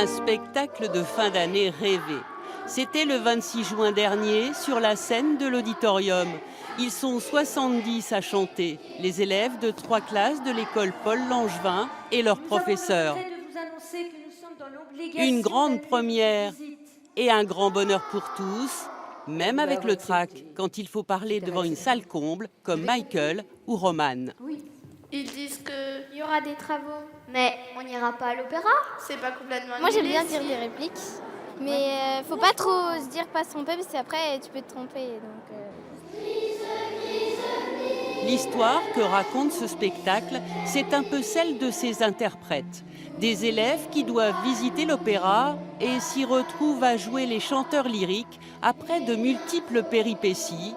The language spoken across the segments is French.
Un spectacle de fin d'année rêvé. C'était le 26 juin dernier sur la scène de l'auditorium. Ils sont 70 à chanter, les élèves de 3 classes de l'école Paul Langevin et leurs professeurs. Une grande première et un grand bonheur pour tous, même avec le trac, quand il faut parler devant une salle comble comme Michael ou Roman. Ils disent Il y aura des travaux, mais on n'ira pas à l'opéra. c'est pas complètement Moi j'aime annulé, bien si. dire des répliques, mais faut pas trop se dire pas se tromper parce qu'après tu peux te tromper. L'histoire que raconte ce spectacle, c'est un peu celle de ses interprètes. Des élèves qui doivent visiter l'opéra et s'y retrouvent à jouer les chanteurs lyriques après de multiples péripéties.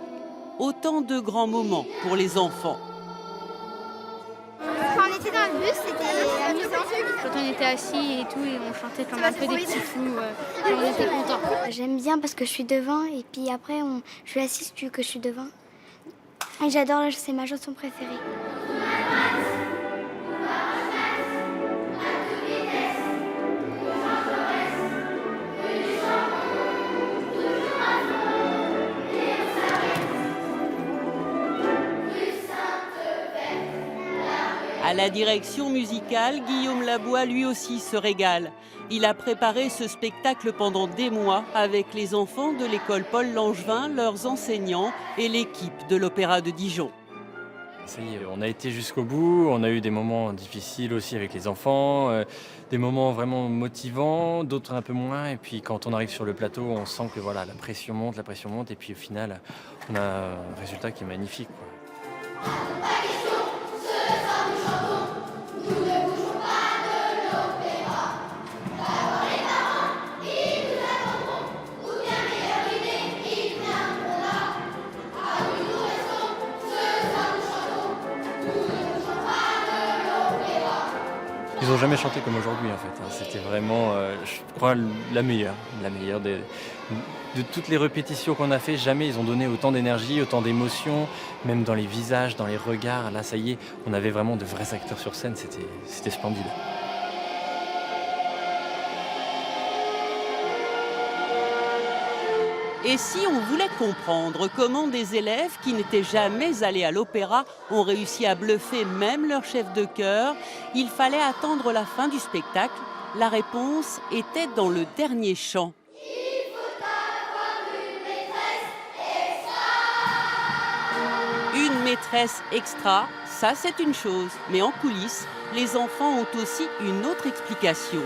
Autant de grands moments pour les enfants. Quand on était dans le bus, c'était amusant. Quand on était assis et tout, et on chantait comme un peu des petits fous, on était contents. J'aime bien parce que je suis devant et puis après je suis assise vu que je suis devant. Et j'adore, c'est ma chanson préférée. À la direction musicale, Guillaume Labois lui aussi se régale. Il a préparé ce spectacle pendant des mois avec les enfants de l'école Paul Langevin, leurs enseignants et l'équipe de l'Opéra de Dijon. Ça y est, on a été jusqu'au bout, on a eu des moments difficiles aussi avec les enfants, des moments vraiment motivants, d'autres un peu moins. Et puis quand on arrive sur le plateau, on sent que voilà, la pression monte, et puis au final, on a un résultat qui est magnifique, quoi. Ils n'ont jamais chanté comme aujourd'hui en fait. C'était vraiment, je crois, la meilleure de toutes les répétitions qu'on a fait. Jamais ils ont donné autant d'énergie, autant d'émotion, même dans les visages, dans les regards. Là, ça y est, on avait vraiment de vrais acteurs sur scène. C'était splendide. Et si on voulait comprendre comment des élèves qui n'étaient jamais allés à l'opéra ont réussi à bluffer même leur chef de chœur, il fallait attendre la fin du spectacle. La réponse était dans le dernier chant. Une maîtresse extra, ça c'est une chose. Mais en coulisses, les enfants ont aussi une autre explication.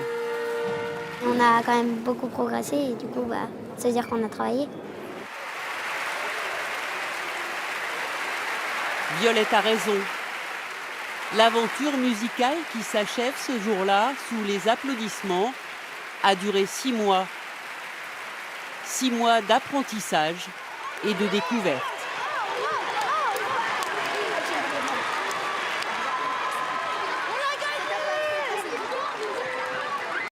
On a quand même beaucoup progressé et du coup, ça veut dire qu'on a travaillé. Violette a raison. L'aventure musicale qui s'achève ce jour-là, sous les applaudissements, a duré 6 mois. 6 mois d'apprentissage et de découverte.